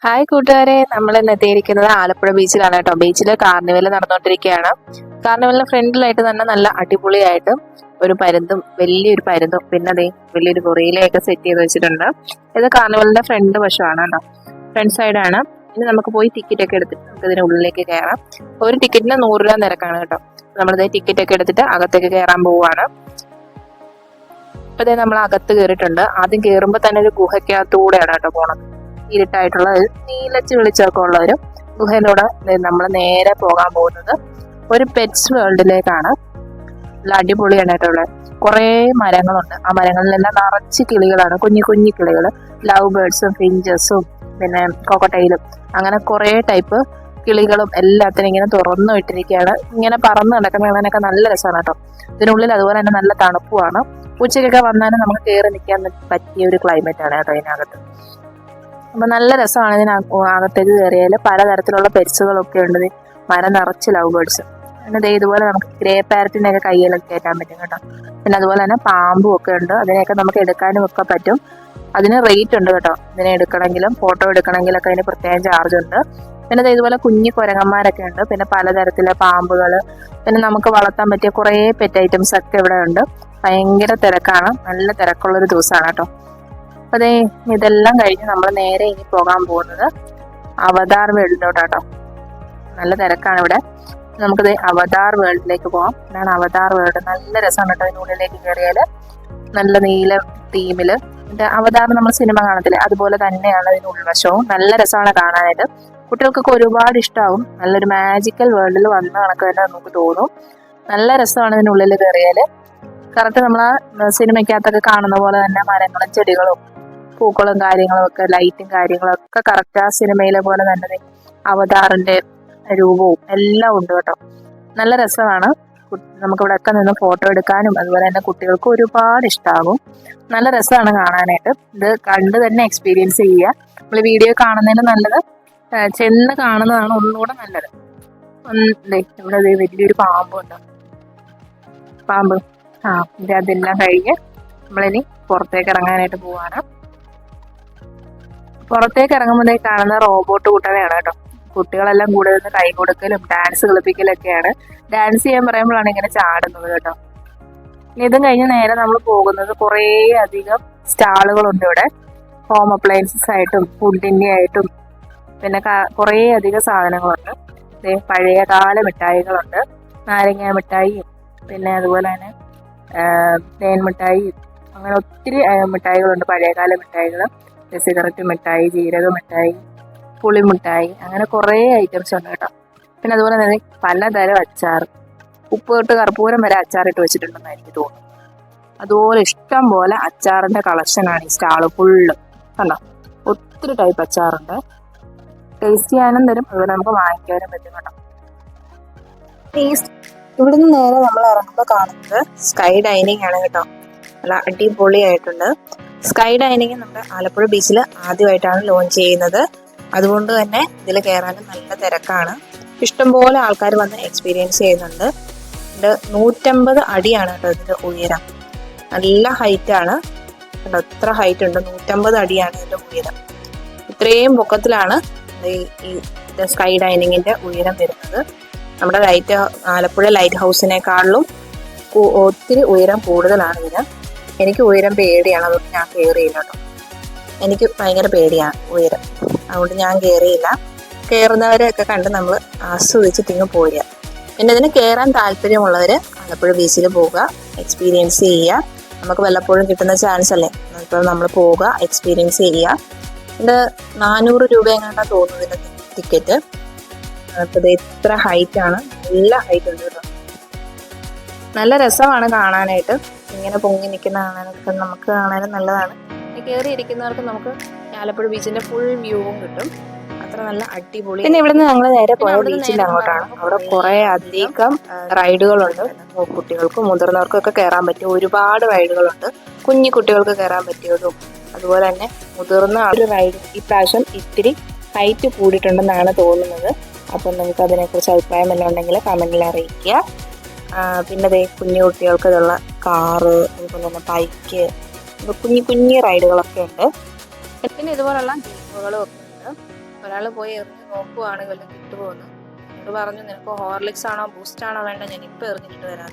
Hi കൂട്ടുകാരെ, നമ്മൾ ഇന്ന് എത്തിയിരിക്കുന്നത് ആലപ്പുഴ ബീച്ചിലാണ് കേട്ടോ. ബീച്ചിൽ കാർണിവൽ നടന്നുകൊണ്ടിരിക്കുകയാണ്. കാർണിവലിന്റെ ഫ്രണ്ടിലായിട്ട് തന്നെ നല്ല അടിപൊളിയായിട്ട് ഒരു പരുന്തും വലിയൊരു പരുന്തും പിന്നെ അതേ വലിയൊരു ഗൊറിയിലയൊക്കെ സെറ്റ് ചെയ്ത് വെച്ചിട്ടുണ്ട്. ഇത് കാർണിവലിന്റെ ഫ്രണ്ട് വശമാണ് കേട്ടോ, ഫ്രണ്ട് സൈഡാണ്. ഇനി നമുക്ക് പോയി ടിക്കറ്റ് ഒക്കെ എടുത്തിട്ട് നമുക്ക് ഇതിന് ഉള്ളിലേക്ക് കയറാം. ഒരു ടിക്കറ്റിന് 100 രൂപ നിരക്കാണ് കേട്ടോ. നമ്മളിതേ ടിക്കറ്റ് ഒക്കെ എടുത്തിട്ട് അകത്തേക്ക് കയറാൻ പോവുകയാണ്. ഇപ്പൊ നമ്മൾ അകത്ത് കയറിയിട്ടുണ്ട്. ആദ്യം കയറുമ്പോൾ തന്നെ ഒരു ഗുഹയ്ക്കകത്തൂടെയാണ് കേട്ടോ പോണത്. ഇരുട്ടായിട്ടുള്ള നീലച്ച് വെളിച്ചമൊക്കെ ഉള്ള ഒരു ഗുഹയിലൂടെ നമ്മൾ നേരെ പോകാൻ പോകുന്നത് ഒരു പെറ്റ്സ് വേൾഡിലേക്കാണ്. നല്ല അടിപൊളിയാണ് കേട്ടോ. ഇവിടെ കുറേ മരങ്ങളുണ്ട്. ആ മരങ്ങളിലെല്ലാം നിറച്ച് കിളികളാണ്, കുഞ്ഞു കുഞ്ഞു കിളികൾ, ലവ് ബേർഡ്സും ഫിഞ്ചസും പിന്നെ കോക്കട്ടയിലും അങ്ങനെ കുറേ ടൈപ്പ് കിളികളും എല്ലാത്തിനും ഇങ്ങനെ തുറന്നു വിട്ടിരിക്കുകയാണ്. ഇങ്ങനെ പറന്ന് നടക്കുന്നതിനൊക്കെ നല്ല രസമാണ് കേട്ടോ. ഇതിനുള്ളിൽ അതുപോലെ തന്നെ നല്ല തണുപ്പുമാണ്. ഉച്ചയ്ക്കൊക്കെ വന്നാലും നമുക്ക് കയറി നിൽക്കാൻ പറ്റിയ ഒരു ക്ലൈമറ്റ് ആണ് കേട്ടോ ഇതിനകത്ത്. അപ്പൊ നല്ല രസമാണ് ഇതിനകത്തേക്ക് കയറിയാൽ. പലതരത്തിലുള്ള പെറ്റ്സുകളൊക്കെ ഉണ്ട്. മരം നിറച്ച് ലവ് ബേർഡ്സ്. പിന്നെ ഇതുപോലെ നമുക്ക് ഗ്രേ പാരറ്റിനെ ഒക്കെ കയ്യിലൊക്കെ കയറ്റാൻ പറ്റും കേട്ടോ. പിന്നെ അതുപോലെ തന്നെ പാമ്പും ഒക്കെ ഉണ്ട്. അതിനെയൊക്കെ നമുക്ക് എടുക്കാനും ഒക്കെ പറ്റും. അതിന് റേറ്റ് ഉണ്ട് കേട്ടോ. ഇതിനെ എടുക്കണമെങ്കിലും ഫോട്ടോ എടുക്കണമെങ്കിലൊക്കെ അതിന് പ്രത്യേകം ചാർജ് ഉണ്ട്. പിന്നെ ഇതുപോലെ കുഞ്ഞു കുരങ്ങന്മാരൊക്കെ ഉണ്ട്. പിന്നെ പലതരത്തിലെ പാമ്പുകൾ, പിന്നെ നമുക്ക് വളർത്താൻ പറ്റിയ കുറേ പെറ്റ് ഐറ്റംസ് ഒക്കെ ഇവിടെ ഉണ്ട്. ഭയങ്കര തിരക്കാണ്, നല്ല തിരക്കുള്ളൊരു ദിവസമാണ് കേട്ടോ. അതെ, ഇതെല്ലാം കഴിഞ്ഞ് നമ്മൾ നേരെ ഇനി പോകാൻ പോകുന്നത് അവതാർ വേൾഡിലോട്ടാട്ടോ. നല്ല തിരക്കാണ് ഇവിടെ. നമുക്കിത് അവതാർ വേൾഡിലേക്ക് പോകാം. ഇതാണ് അവതാർ വേൾഡ്. നല്ല രസമാണ് കേട്ടോ. അതിനുള്ളിലേക്ക് കയറിയാൽ നല്ല നീല തീമില് അവതാർ നമ്മൾ സിനിമ കാണത്തില്ലേ, അതുപോലെ തന്നെയാണ് ഇതിന് ഉൾവശവും. നല്ല രസമാണ് കാണാനായിട്ട്. കുട്ടികൾക്കൊക്കെ ഒരുപാട് ഇഷ്ടമാവും. നല്ലൊരു മാജിക്കൽ വേൾഡിൽ വന്ന കണക്ക് തന്നെ നമുക്ക് തോന്നും. നല്ല രസമാണ് ഇതിനുള്ളിൽ കയറിയാൽ. കറക്റ്റ് നമ്മൾ ആ സിനിമയ്ക്കകത്തൊക്കെ കാണുന്ന പോലെ തന്നെ മരങ്ങളും ചെടികളും പൂക്കളും കാര്യങ്ങളും ഒക്കെ ലൈറ്റും കാര്യങ്ങളും ഒക്കെ കറക്റ്റ് ആ സിനിമയിലെ പോലെ തന്നെ അവതാറിന്റെ രൂപവും എല്ലാം ഉണ്ട് കേട്ടോ. നല്ല രസമാണ്. നമുക്കിവിടെ ഒക്കെ നിന്ന് ഫോട്ടോ എടുക്കാനും അതുപോലെ തന്നെ കുട്ടികൾക്ക് ഒരുപാട് ഇഷ്ടമാകും. നല്ല രസമാണ് കാണാനായിട്ട്. ഇത് കണ്ട് തന്നെ എക്സ്പീരിയൻസ് ചെയ്യുക. നമ്മൾ വീഡിയോ കാണുന്നതിന് നല്ലത് ചെന്ന് കാണുന്നതാണ് ഒന്നുകൂടെ നല്ലത്. ഇവിടെ വലിയൊരു പാമ്പുണ്ട്. പാമ്പ് അതെല്ലാം കഴിഞ്ഞ് നമ്മളിനി പുറത്തേക്ക് ഇറങ്ങാനായിട്ട് പോവാണ്. പുറത്തേക്ക് ഇറങ്ങുമ്പോഴേ കാണുന്ന റോബോട്ട് കൂട്ടനെയാണ് കേട്ടോ. കുട്ടികളെല്ലാം കൂടെ നിന്ന് കൈ കൊടുക്കലും ഡാൻസ് കളിപ്പിക്കലൊക്കെയാണ്. ഡാൻസ് ചെയ്യാൻ പറയുമ്പോഴാണ് ഇങ്ങനെ ചാടുന്നത് കേട്ടോ. ഇതും കഴിഞ്ഞ് നേരെ നമ്മൾ പോകുന്നത് കുറേ അധികം സ്റ്റാളുകളുണ്ട് ഇവിടെ. ഹോം അപ്ലയൻസസ് ആയിട്ടും ഫുഡിൻ്റെ ആയിട്ടും പിന്നെ കുറേ അധികം സാധനങ്ങളുണ്ട്. പഴയ കാല മിഠായികളുണ്ട്, നാരങ്ങ മിഠായിയും പിന്നെ അതുപോലെ തന്നെ തേൻ മിഠായി, അങ്ങനെ ഒത്തിരി മിഠായികളുണ്ട്. പഴയകാല മിഠായികൾ, സിഗരറ്റ് മിഠായി, ജീരക മിഠായി, പുളിമിഠായി, അങ്ങനെ കുറേ ഐറ്റംസ് ഉണ്ട് കേട്ടോ. പിന്നെ അതുപോലെ തന്നെ പലതരം അച്ചാർ, ഉപ്പ് തൊട്ട് കർപ്പൂരം വരെ അച്ചാറിട്ട് വെച്ചിട്ടുണ്ടെന്ന് എനിക്ക് തോന്നുന്നു. അതുപോലെ ഇഷ്ടം പോലെ അച്ചാറിന്റെ കളക്ഷനാണ് ഈ സ്റ്റാള് ഫുള്ള്. കണ്ടോ, ഒത്തിരി ടൈപ്പ് അച്ചാറുണ്ട്. ടേസ്റ്റ് ചെയ്യാനും തരും, അതുപോലെ നമുക്ക് വാങ്ങിക്കാനും പറ്റും കേട്ടോ. ഇവിടുന്ന് നേരെ നമ്മൾ ഇറങ്ങുമ്പോൾ കാണുന്നത് സ്കൈ ഡൈനിങ് ആണ് കേട്ടോ. നല്ല അടിപൊളിയായിട്ടുണ്ട്. സ്കൈ ഡൈനിങ് നമ്മുടെ ആലപ്പുഴ ബീച്ചിൽ ആദ്യമായിട്ടാണ് ലോഞ്ച് ചെയ്യുന്നത്. അതുകൊണ്ട് തന്നെ ഇതിൽ കയറാനും നല്ല തിരക്കാണ്. ഇഷ്ടംപോലെ ആൾക്കാർ വന്ന് എക്സ്പീരിയൻസ് ചെയ്യുന്നുണ്ട്. ഇത് 150 അടിയാണ് കേട്ടോ ഇതിന്റെ ഉയരം. നല്ല ഹൈറ്റാണ് കേട്ടോ. ഇത്ര ഹൈറ്റ് ഉണ്ട്, 150 അടിയാണ് ഇതിന്റെ ഉയരം. ഇത്രയും പൊക്കത്തിലാണ് ഈ സ്കൈ ഡൈനിങ്ങിന്റെ ഉയരം വരുന്നത്. നമ്മുടെ ആലപ്പുഴ ലൈറ്റ് ഹൗസിനേക്കാളിലും ഒത്തിരി ഉയരം കൂടുതലാണ് ഇതിന്. എനിക്ക് ഉയരം പേടിയാണ്, അതുകൊണ്ട് ഞാൻ കയറിയില്ല കേട്ടോ. എനിക്ക് ഭയങ്കര പേടിയാണ് ഉയരം, അതുകൊണ്ട് ഞാൻ കയറിയില്ല. കയറുന്നവരെയൊക്കെ കണ്ട് നമ്മൾ ആസ്വദിച്ചിട്ടിങ്ങ് പോരുക. പിന്നെ ഇതിന് കയറാൻ താല്പര്യമുള്ളവർ ആലപ്പുഴ ബീച്ചിൽ പോവുക, എക്സ്പീരിയൻസ് ചെയ്യുക. നമുക്ക് വല്ലപ്പോഴും കിട്ടുന്ന ചാൻസ് അല്ലേ, അപ്പോൾ നമ്മൾ പോവുക, എക്സ്പീരിയൻസ് ചെയ്യുക. ഇത് 400 രൂപ എങ്ങാണ്ടാ തോന്നുന്നു ഇതിൻ്റെ ടിക്കറ്റ്. അപ്പോൾ ഇത്ര ഹൈറ്റ് ആണ്, നല്ല ഹൈറ്റ് ഉണ്ട് കേട്ടോ. നല്ല രസമാണ് കാണാനായിട്ട്. ഇങ്ങനെ പൊങ്ങി നിൽക്കുന്ന കാണാനൊക്കെ നമുക്ക് കാണാനും നല്ലതാണ്. കയറി ഇരിക്കുന്നവർക്ക് നമുക്ക് ആലപ്പുഴ ബീച്ചിന്റെ ഫുൾ വ്യൂവും കിട്ടും. അത്ര നല്ല അടിപൊളി. പിന്നെ ഇവിടുന്ന് ഞങ്ങൾ നേരെ പോയ ബീച്ചിന്റെ അങ്ങോട്ടാണ്. അവിടെ കുറെ അധികം റൈഡുകളുണ്ട്. കുട്ടികൾക്കും മുതിർന്നവർക്കും ഒക്കെ കയറാൻ പറ്റിയ ഒരുപാട് റൈഡുകളുണ്ട്. കുഞ്ഞു കുട്ടികൾക്ക് കയറാൻ പറ്റിയതും അതുപോലെ തന്നെ മുതിർന്ന ഒരു റൈഡ് ഈ പ്രാവശ്യം ഇത്തിരി ഹൈറ്റ് കൂടിയിട്ടുണ്ടെന്നാണ് തോന്നുന്നത്. അപ്പം നിങ്ങൾക്ക് അതിനെക്കുറിച്ച് അഭിപ്രായം എല്ലാം ഉണ്ടെങ്കിൽ കമൻറ്റിൽ അറിയിക്കുക. പിന്നെ കുഞ്ഞു കുട്ടികൾക്ക് ഇതുള്ള കാറ്, അതുപോലെ തന്നെ ബൈക്ക്, കുഞ്ഞു കുഞ്ഞു റൈഡുകളൊക്കെ ഉണ്ട്. പിന്നെ ഇതുപോലുള്ള ഗെയിമുകളും ഒക്കെ ഉണ്ട്. ഒരാൾ പോയി എറിഞ്ഞ് നോക്കുവാണെങ്കിൽ വല്ലതും കിട്ടുമോന്ന്. എന്നോട് പറഞ്ഞു, നിനക്ക് ഹോർലിക്സ് ആണോ ബൂസ്റ്റ് ആണോ വേണ്ട, ഞാൻ ഇപ്പം എറിഞ്ഞിട്ട് വരാം.